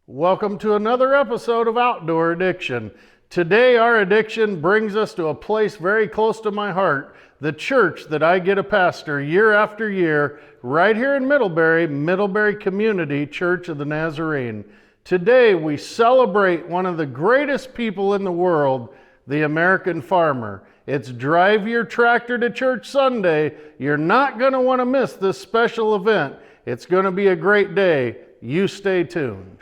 Welcome to another episode of Outdoor Addiction. Today our addiction brings us to a place very close to my heart, the church that I get to pastor year after year, right here in Middlebury Community Church of the Nazarene. Today we celebrate one of the greatest people in the world, the American farmer. It's Drive Your Tractor to Church Sunday. You're not going to want to miss this special event. It's going to be a great day. You stay tuned.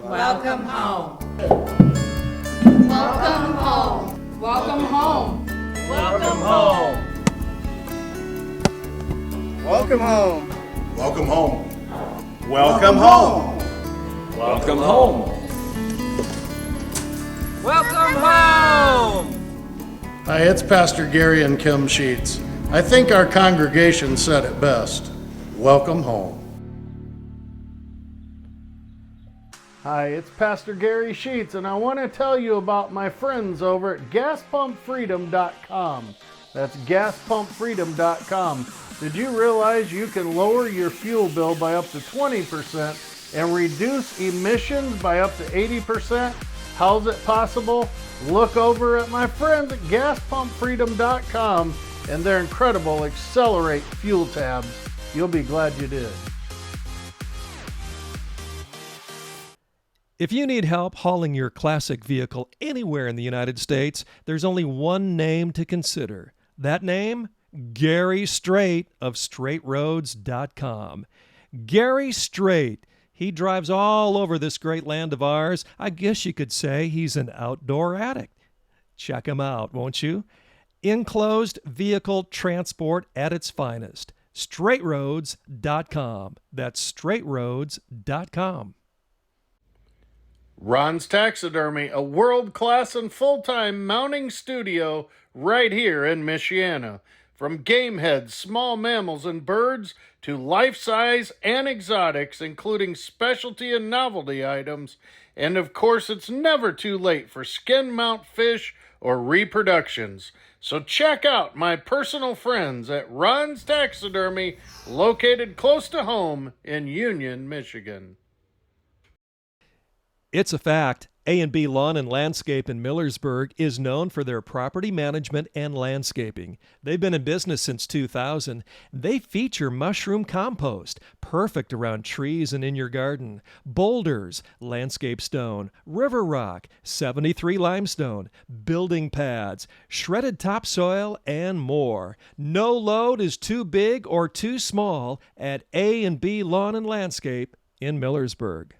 Welcome home. Welcome home. Welcome home. Welcome home. Welcome home. Welcome home. Welcome home. Welcome home. Welcome home! Hi, it's Pastor Gary and Kim Sheets. I think our congregation said it best. Welcome home. Hi, it's Pastor Gary Sheets, and I want to tell you about my friends over at GasPumpFreedom.com. That's GasPumpFreedom.com. Did you realize you can lower your fuel bill by up to 20% and reduce emissions by up to 80%? How's it possible? Look over at my friends at GasPumpFreedom.com and their incredible Accelerate fuel tabs. You'll be glad you did. If you need help hauling your classic vehicle anywhere in the United States, there's only one name to consider. That name? Gary Strait of StraightRoads.com. Gary Strait. He drives all over this great land of ours. I guess you could say he's an outdoor addict. Check him out, won't you? Enclosed vehicle transport at its finest. StraightRoads.com. That's StraightRoads.com. Ron's Taxidermy, a world-class and full-time mounting studio right here in Michiana. From game heads, small mammals and birds, to life-size and exotics, including specialty and novelty items. And of course, it's never too late for skin mount fish or reproductions. So check out my personal friends at Ron's Taxidermy, located close to home in Union, Michigan. It's a fact. A&B Lawn and Landscape in Millersburg is known for their property management and landscaping. They've been in business since 2000. They feature mushroom compost, perfect around trees and in your garden, boulders, landscape stone, river rock, 73 limestone, building pads, shredded topsoil, and more. No load is too big or too small at A&B Lawn and Landscape in Millersburg.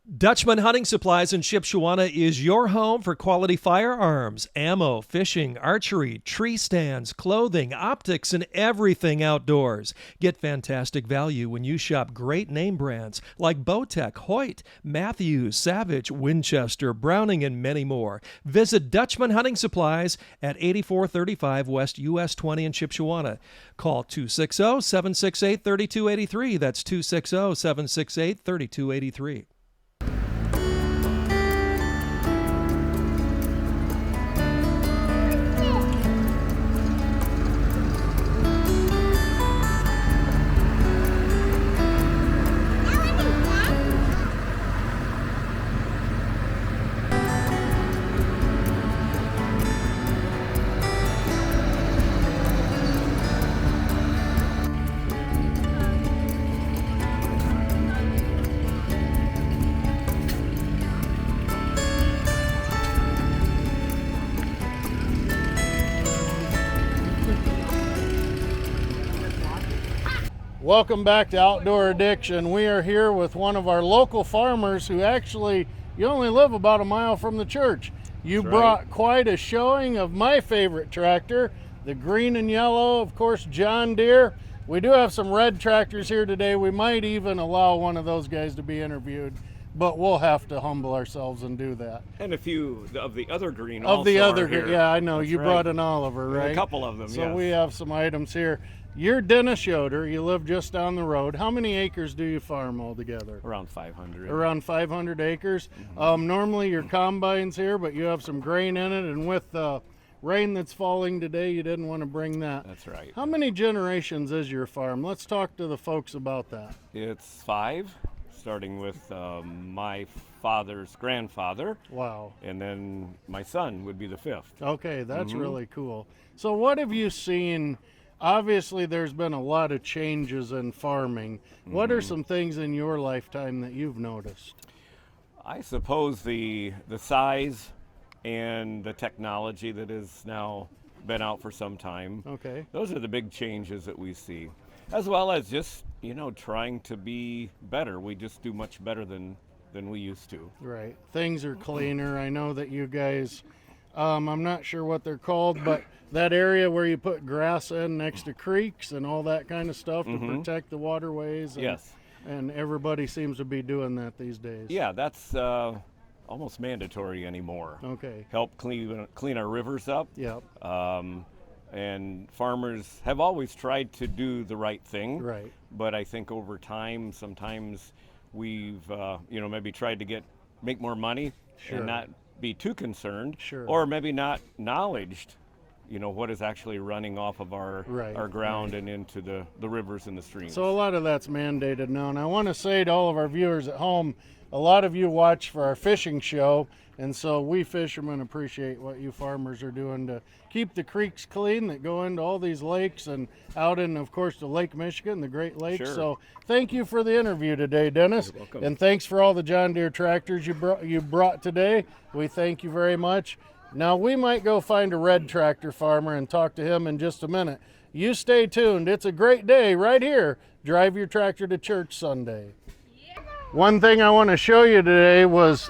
Dutchman Hunting Supplies in Shipshewana is your home for quality firearms, ammo, fishing, archery, tree stands, clothing, optics, and everything outdoors. Get fantastic value when you shop great name brands like Bowtech, Hoyt, Matthews, Savage, Winchester, Browning, and many more. Visit Dutchman Hunting Supplies at 8435 West US 20 in Shipshewana. Call 260-768-3283. That's 260-768-3283. Welcome back to Outdoor Addiction. We are here with one of our local farmers who actually, you only live about a mile from the church. You brought quite a showing of my favorite tractor, the green and yellow, of course, John Deere. We do have some red tractors here today. We might even allow one of those guys to be interviewed. but we'll have to humble ourselves and do that. And a few of the other green Of the also other, are here. yeah, I know. That's You right. brought an Oliver, right? A couple of them, So yes. we have some items here. You're Dennis Yoder. You live just down the road. How many acres do you farm altogether? Around 500. Around 500 acres. Normally your combine's here, but you have some grain in it, and with the rain that's falling today, you didn't want to bring that. That's right. How many generations is your farm? Let's talk to the folks about that. It's 5, starting with my father's grandfather, Wow. and then my son would be the 5th. Okay, that's really cool. So what have you seen? Obviously, there's been a lot of changes in farming. What are some things in your lifetime that you've noticed? I suppose the size and the technology that has now been out for some time. Okay. Those are the big changes that we see, as well as just trying to be better. We just do much better than we used to. Right. Things are cleaner. I know that you guys, I'm not sure what they're called, but that area where you put grass in next to creeks and all that kind of stuff to protect the waterways. And, Yes. And everybody seems to be doing that these days. Yeah, that's almost mandatory anymore. Okay. Help clean our rivers up. Yep. And farmers have always tried to do the right thing. Right. But I think over time, sometimes we've maybe tried to make more money Sure. and not be too concerned. Sure. Or maybe not acknowledged what is actually running off of our Right, ground and into the rivers and the streams. So a lot of that's mandated now. And I want to say to all of our viewers at home, a lot of you watch for our fishing show, and so we fishermen appreciate what you farmers are doing to keep the creeks clean that go into all these lakes and out in, of course, the Lake Michigan, the Great Lakes. Sure. So thank you for the interview today, Dennis. You're welcome. And thanks for all the John Deere tractors you brought today. We thank you very much. Now we might go find a red tractor farmer and talk to him in just a minute. You stay tuned. It's a great day right here. Drive your tractor to church Sunday. One thing I want to show you today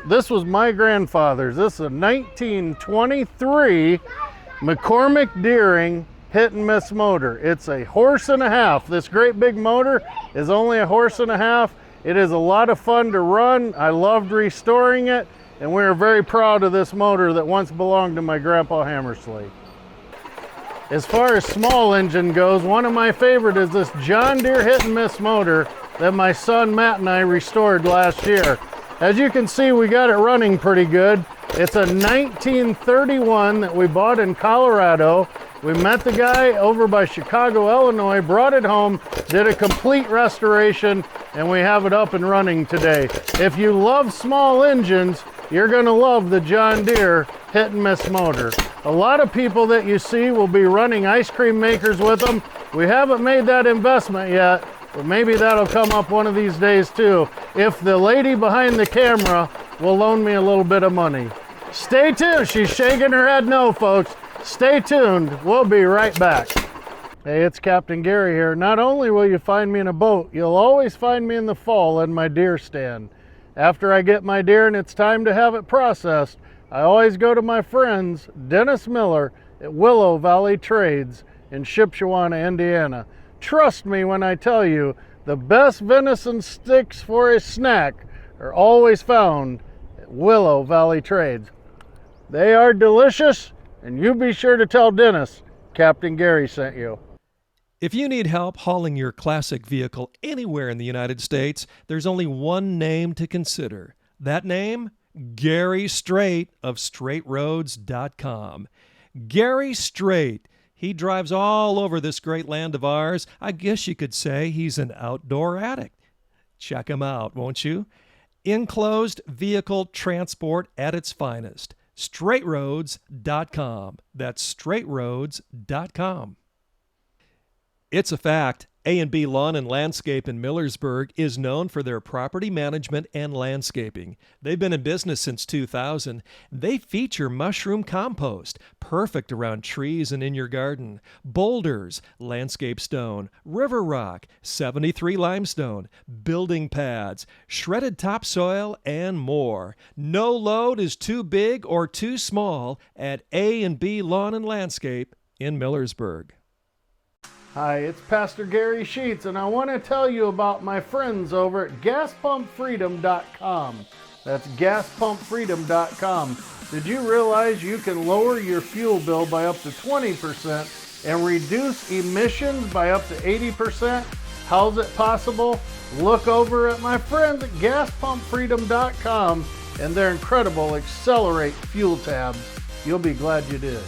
this was my grandfather's. This is a 1923 McCormick Deering hit and miss motor. It's a horse and a half. This great big motor is only a horse and a half. It is a lot of fun to run. I loved restoring it, and we are very proud of this motor that once belonged to my grandpa Hammersley. As far as small engine goes, one of my favorite is this John Deere hit and miss motor that my son Matt and I restored last year. As you can see, we got it running pretty good. It's a 1931 that we bought in Colorado. We met the guy over by Chicago, Illinois, brought it home, did a complete restoration, and we have it up and running today. If you love small engines, you're gonna love the John Deere hit and miss motor. A lot of people that you see will be running ice cream makers with them. We haven't made that investment yet, but maybe that'll come up one of these days too, if the lady behind the camera will loan me a little bit of money. Stay tuned. She's shaking her head no, folks. Stay tuned. We'll be right back. Hey, it's Captain Gary here. Not only will you find me in a boat, you'll always find me in the fall in my deer stand. After I get my deer and it's time to have it processed, I always go to my friends, Dennis Miller at Willow Valley Trades in Shipshewana, Indiana. Trust me when I tell you, the best venison sticks for a snack are always found at Willow Valley Trades. They are delicious, and you be sure to tell Dennis Captain Gary sent you. If you need help hauling your classic vehicle anywhere in the United States, there's only one name to consider. That name? Gary Strait of StraightRoads.com. Gary Strait. He drives all over this great land of ours. I guess you could say he's an outdoor addict. Check him out, won't you? Enclosed vehicle transport at its finest. StraightRoads.com. That's StraightRoads.com. It's a fact. A&B Lawn and Landscape in Millersburg is known for their property management and landscaping. They've been in business since 2000. They feature mushroom compost, perfect around trees and in your garden, boulders, landscape stone, river rock, 73 limestone, building pads, shredded topsoil, and more. No load is too big or too small at A&B Lawn and Landscape in Millersburg. Hi, it's Pastor Gary Sheets, and I want to tell you about my friends over at GasPumpFreedom.com. That's GasPumpFreedom.com. Did you realize you can lower your fuel bill by up to 20% and reduce emissions by up to 80%? How's it possible? Look over at my friends at GasPumpFreedom.com and their incredible Accelerate fuel tabs. You'll be glad you did.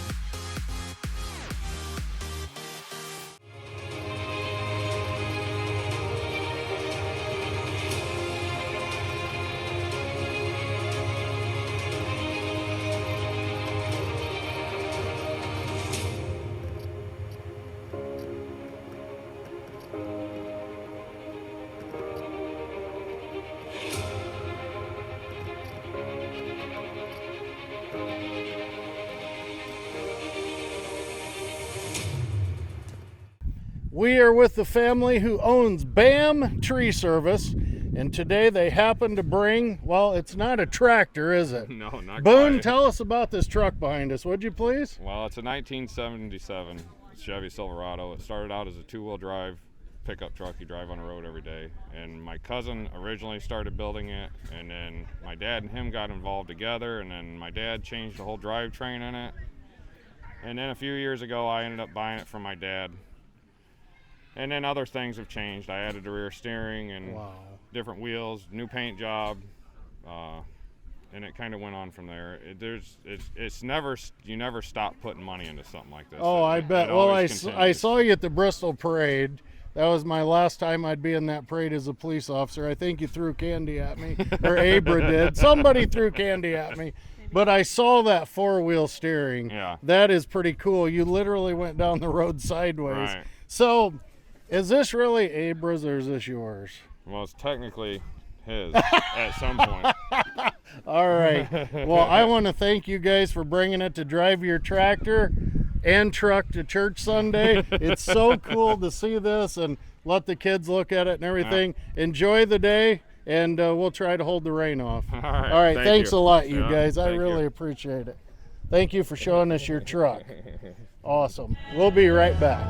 We are with the family who owns BAM Tree Service, and today they happen to bring, well, it's not a tractor, is it? No, not Boone, quite. tell us about this truck behind us, would you please? Well, it's a 1977 Chevy Silverado. It started out as a two-wheel drive pickup truck you drive on the road every day. And my cousin originally started building it, and then my dad and him got involved together, and then my dad changed the whole drivetrain in it. And then a few years ago, I ended up buying it from my dad. And then other things have changed. I added the rear steering and different wheels, new paint job, and it kind of went on from there. It's never, you never stop putting money into something like this. Oh, I bet. It Well, I always continues. saw you at the Bristol Parade. That was my last time I'd be in that parade as a police officer. I think you threw candy at me, or Abra did. Somebody threw candy at me. But I saw that four-wheel steering. Yeah. That is pretty cool. You literally went down the road sideways. Right. So, is this really Abra's or is this yours? Well, it's technically his at some point. All right. Well, I want to thank you guys for bringing it to drive your tractor and truck to church Sunday. It's so cool to see this and let the kids look at it and everything. Enjoy the day, and we'll try to hold the rain off. All right. All right. Thank Thanks you. a lot, you Yeah, guys. I thank really you. appreciate it. Thank you for showing us your truck. Awesome. We'll be right back.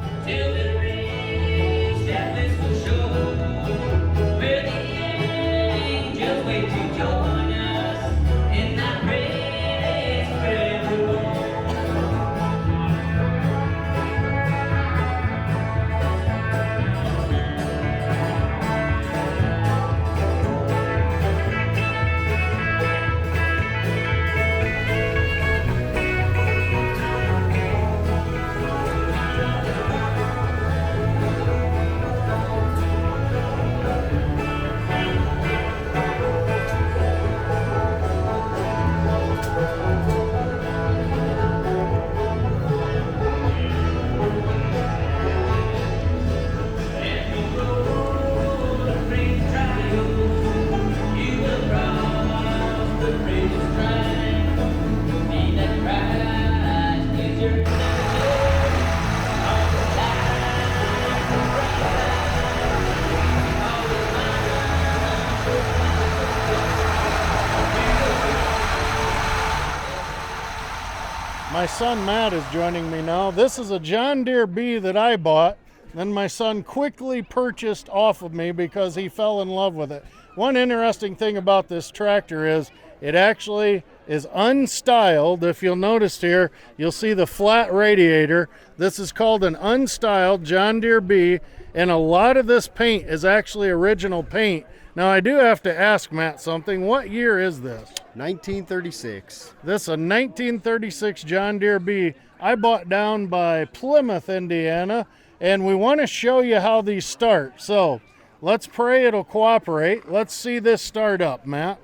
My son Matt is joining me now. This is a John Deere B that I bought. Then my son quickly purchased off of me because he fell in love with it. One interesting thing about this tractor is it actually is unstyled. If you'll notice here, you'll see the flat radiator. This is called an unstyled John Deere B, and a lot of this paint is actually original paint. Now I do have to ask Matt something. What year is this? 1936. This is a 1936 John Deere B I bought down by Plymouth, Indiana, and we want to show you how these start. So let's pray it'll cooperate. Let's see this start up, Matt.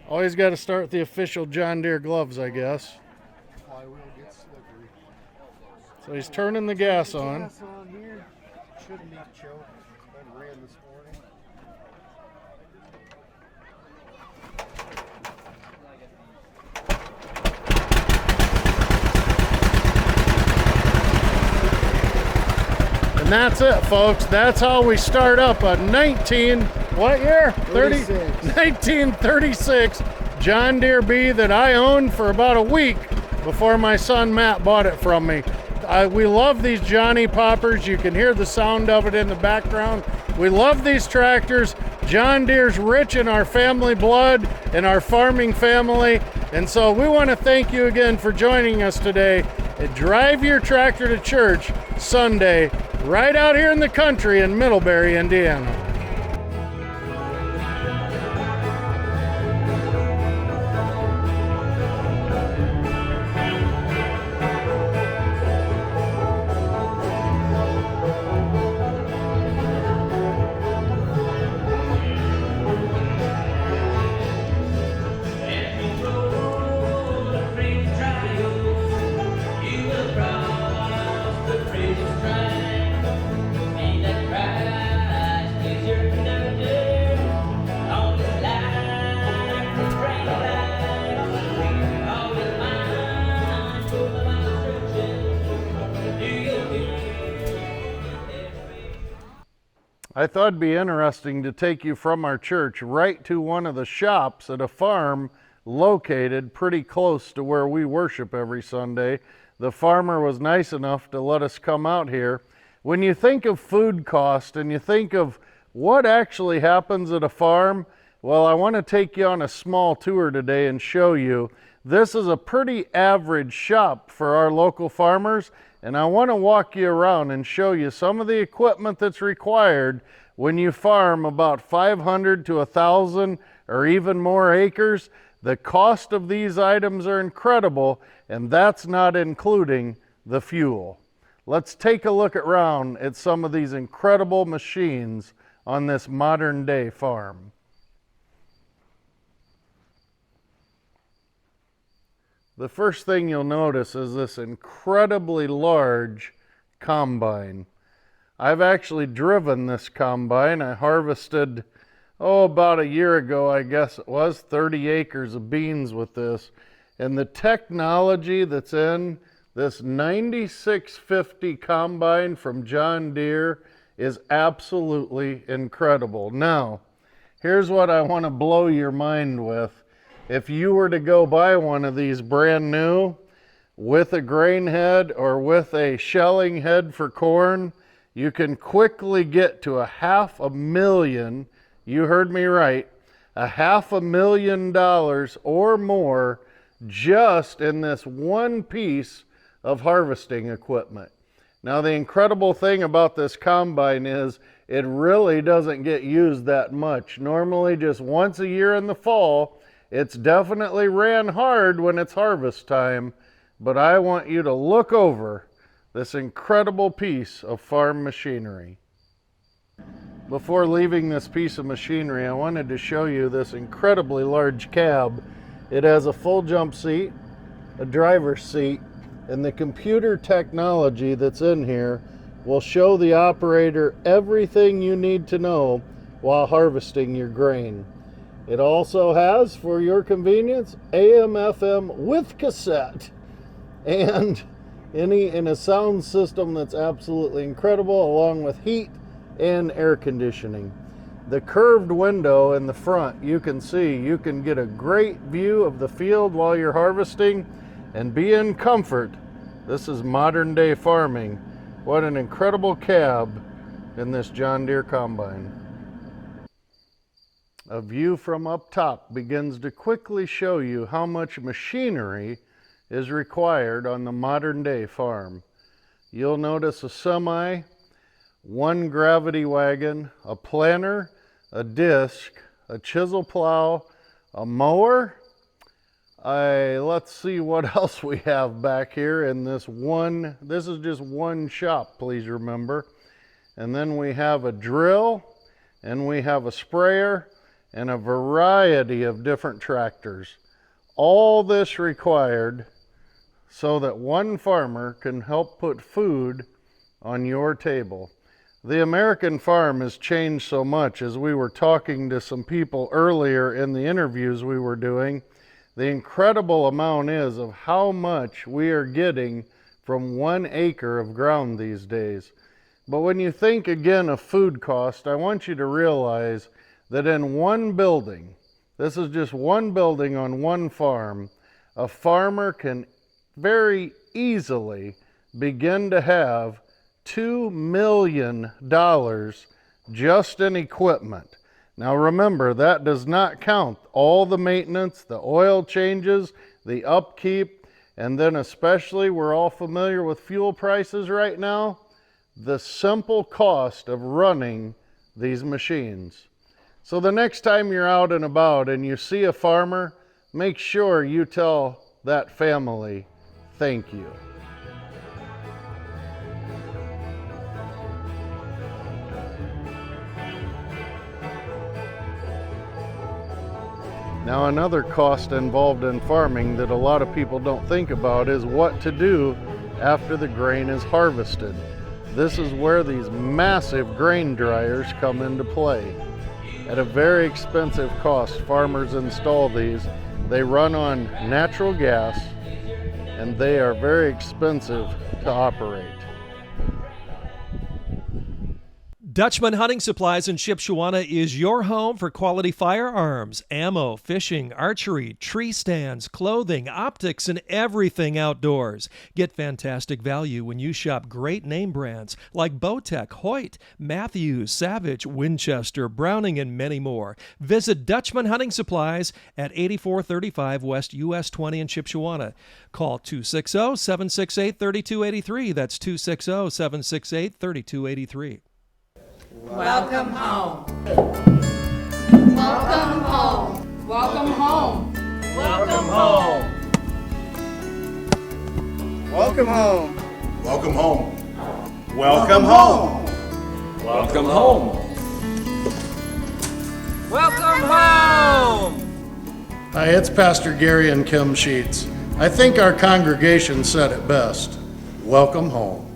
Always got to start with the official John Deere gloves, I guess. So he's turning the gas on. Shouldn't need choke. It's been ran this morning. And that's it, folks. That's how we start up a what year? 36. 1936 John Deere B that I owned for about a week before my son Matt bought it from me. We love these Johnny Poppers. You can hear the sound of it in the background. We love these tractors. John Deere's rich in our family blood and our farming family. And so we want to thank you again for joining us today. Drive your tractor to church Sunday right out here in the country in Middlebury, Indiana. I thought it'd be interesting to take you from our church right to one of the shops at a farm located pretty close to where we worship every Sunday. The farmer was nice enough to let us come out here. When you think of food cost and you think of what actually happens at a farm, well, I want to take you on a small tour today and show you. This is a pretty average shop for our local farmers, and I want to walk you around and show you some of the equipment that's required when you farm about 500 to 1,000 or even more acres. The cost of these items are incredible, and that's not including the fuel. Let's take a look around at some of these incredible machines on this modern day farm. The first thing you'll notice is this incredibly large combine. I've actually driven this combine. I harvested, about a year ago, I guess it was, 30 acres of beans with this. And the technology that's in this 9650 combine from John Deere is absolutely incredible. Now, here's what I want to blow your mind with. If you were to go buy one of these brand new with a grain head or with a shelling head for corn, you can quickly get to $500,000, you heard me right, $500,000 or more just in this one piece of harvesting equipment. Now, the incredible thing about this combine is it really doesn't get used that much. Normally just once a year in the fall. It's definitely ran hard when it's harvest time, but I want you to look over this incredible piece of farm machinery. Before leaving this piece of machinery, I wanted to show you this incredibly large cab. It has a full jump seat, a driver's seat, and the computer technology that's in here will show the operator everything you need to know while harvesting your grain. It also has, for your convenience, AM/FM with cassette and in a sound system that's absolutely incredible, along with heat and air conditioning. The curved window in the front, you can see, you can get a great view of the field while you're harvesting and be in comfort. This is modern day farming. What an incredible cab in this John Deere combine. A view from up top begins to quickly show you how much machinery is required on the modern day farm. You'll notice a semi, one gravity wagon, a planter, a disc, a chisel plow, a mower. Let's see what else we have back here in this one. This is just one shop, please remember. And then we have a drill, and we have a sprayer, and a variety of different tractors. All this required so that one farmer can help put food on your table. The American farm has changed so much. As we were talking to some people earlier in the interviews we were doing, the incredible amount is of how much we are getting from 1 acre of ground these days. But when you think again of food cost, I want you to realize that in one building, this is just one building on one farm, a farmer can very easily begin to have $2 million just in equipment. Now remember, that does not count all the maintenance, the oil changes, the upkeep, and then especially, we're all familiar with fuel prices right now, the simple cost of running these machines. So the next time you're out and about and you see a farmer, make sure you tell that family, thank you. Now another cost involved in farming that a lot of people don't think about is what to do after the grain is harvested. This is where these massive grain dryers come into play. At a very expensive cost, farmers install these. They run on natural gas and they are very expensive to operate. Dutchman Hunting Supplies in Shipshewana is your home for quality firearms, ammo, fishing, archery, tree stands, clothing, optics, and everything outdoors. Get fantastic value when you shop great name brands like Bowtech, Hoyt, Matthews, Savage, Winchester, Browning, and many more. Visit Dutchman Hunting Supplies at 8435 West US 20 in Shipshewana. Call 260-768-3283. That's 260-768-3283. Welcome home. Welcome home. Welcome home. Welcome home. Welcome home. Welcome home. Welcome home. Welcome home. Welcome home. Hi, it's Pastor Gary and Kim Sheets. I think our congregation said it best. Welcome home.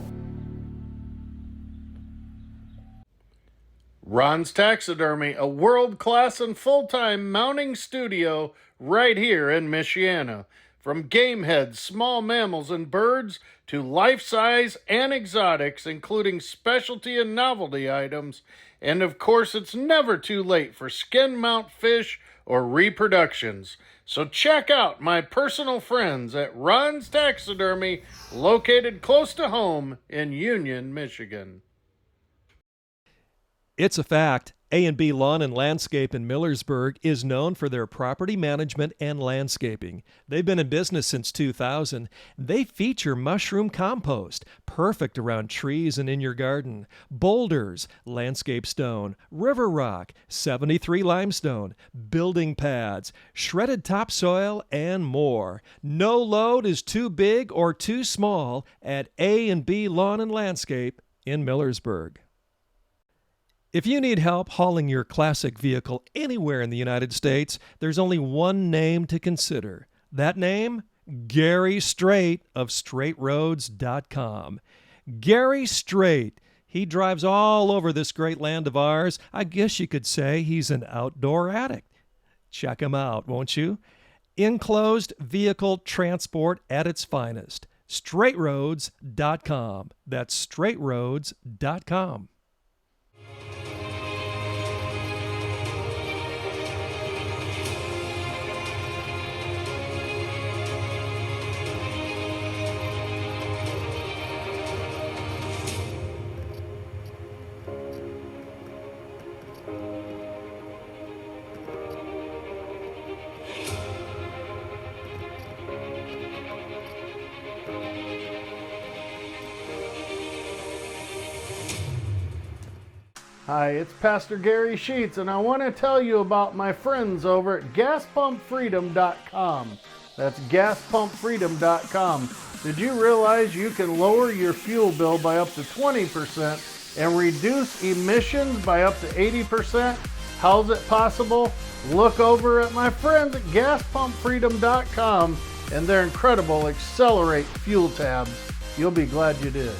Ron's Taxidermy, a world-class and full-time mounting studio right here in Michiana. From game heads, small mammals and birds to life-size and exotics, including specialty and novelty items. And of course, it's never too late for skin mount fish or reproductions. So check out my personal friends at Ron's Taxidermy, located close to home in Union, Michigan. It's a fact. A&B Lawn and Landscape in Millersburg is known for their property management and landscaping. They've been in business since 2000. They feature mushroom compost, perfect around trees and in your garden, boulders, landscape stone, river rock, 73 limestone, building pads, shredded topsoil, and more. No load is too big or too small at A&B Lawn and Landscape in Millersburg. If you need help hauling your classic vehicle anywhere in the United States, there's only one name to consider. That name? Gary Strait of StraightRoads.com. Gary Strait. He drives all over this great land of ours. I guess you could say he's an outdoor addict. Check him out, won't you? Enclosed vehicle transport at its finest. StraightRoads.com. That's StraightRoads.com. Hi, it's Pastor Gary Sheets, and I want to tell you about my friends over at GasPumpFreedom.com. That's GasPumpFreedom.com. Did you realize you can lower your fuel bill by up to 20% and reduce emissions by up to 80%? How's it possible? Look over at my friends at GasPumpFreedom.com and their incredible Accelerate fuel tabs. You'll be glad you did.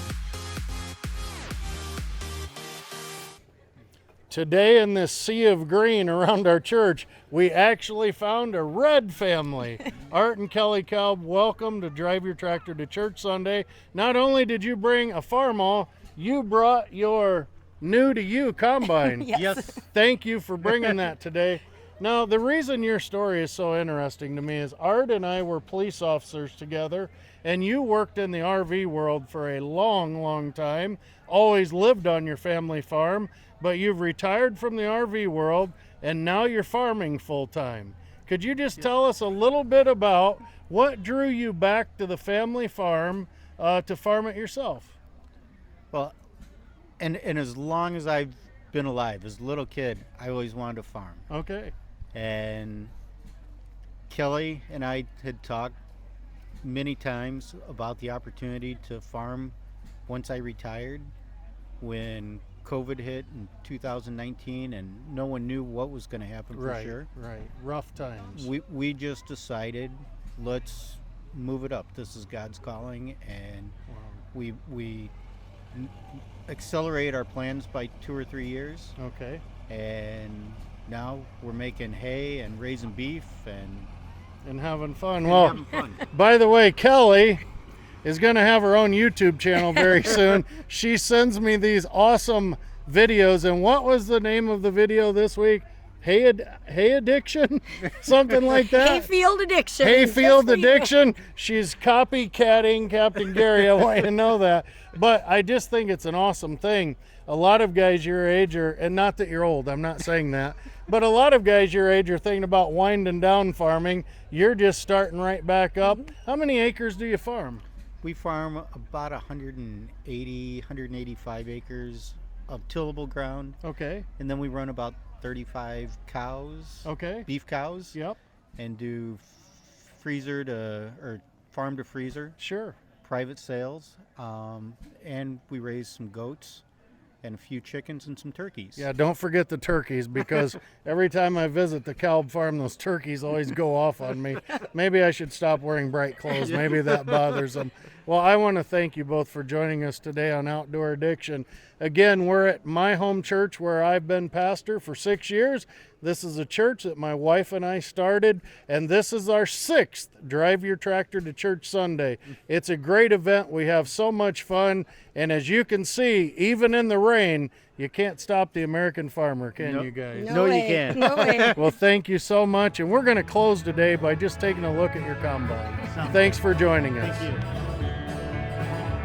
Today in this sea of green around our church, we actually found a red family. Art and Kelly Kalb, welcome to Drive Your Tractor to Church Sunday. Not only did you bring a Farmall, you brought your new to you combine. Yes. Thank you for bringing that today. Now, the reason your story is so interesting to me is Art and I were police officers together, and you worked in the RV world for a long, long time, always lived on your family farm, but you've retired from the RV world, and now you're farming full time. Could you just tell us a little bit about what drew you back to the family farm to farm it yourself? Well, and as long as I've been alive, as a little kid, I always wanted to farm. Okay. And Kelly and I had talked many times about the opportunity to farm once I retired. When COVID hit in 2019 and no one knew what was going to happen for sure. Right. Rough times. We just decided, let's move it up. This is God's calling, and we accelerate our plans by 2 or 3 years. Okay. And now we're making hay and raising beef And having fun. and Well, having fun. by the way, Kelly is going to have her own YouTube channel very soon. She sends me these awesome videos. And what was the name of the video this week? Hay addiction? Something like that? Hayfield addiction. Hayfield Just for you. addiction. She's copycatting Captain Gary. I want you to know that. But I just think it's an awesome thing. A lot of guys your age are, and not that you're old, I'm not saying that, but a lot of guys your age are thinking about winding down farming. You're just starting right back up. How many acres do you farm? We farm about 180, 185 acres of tillable ground, Okay. and then we run about 35 cows, Okay. beef cows, Yep. and do farm to freezer, Sure. private sales, and we raise some goats and a few chickens and some turkeys. Yeah, don't forget the turkeys, because every time I visit the cow farm, those turkeys always go off on me. Maybe I should stop wearing bright clothes. Maybe that bothers them. Well, I want to thank you both for joining us today on Outdoor Addiction. Again, we're at my home church where I've been pastor for 6 years. This is a church that my wife and I started, and this is our 6th Drive Your Tractor to Church Sunday. It's a great event. We have so much fun, and as you can see, even in the rain, you can't stop the American farmer, can you guys? No, you way. can't. No way. Well, thank you so much, and we're going to close today by just taking a look at your combine. Thanks for joining us. Thank you.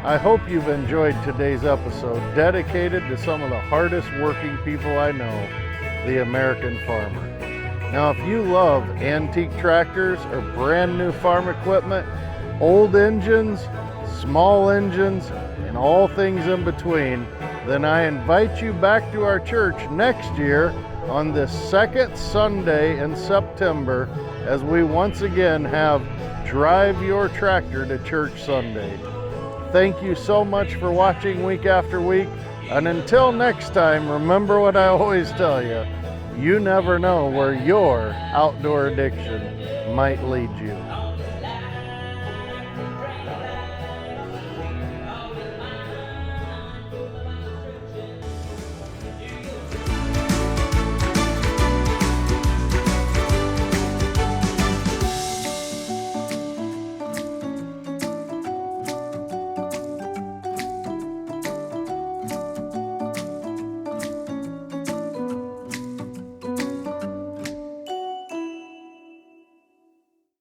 I hope you've enjoyed today's episode dedicated to some of the hardest working people I know, the American farmer. Now, if you love antique tractors or brand new farm equipment, old engines, small engines, and all things in between, then I invite you back to our church next year on the 2nd Sunday in September as we once again have Drive Your Tractor to Church Sunday. Thank you so much for watching week after week. And until next time, remember what I always tell you. You never know where your outdoor addiction might lead you.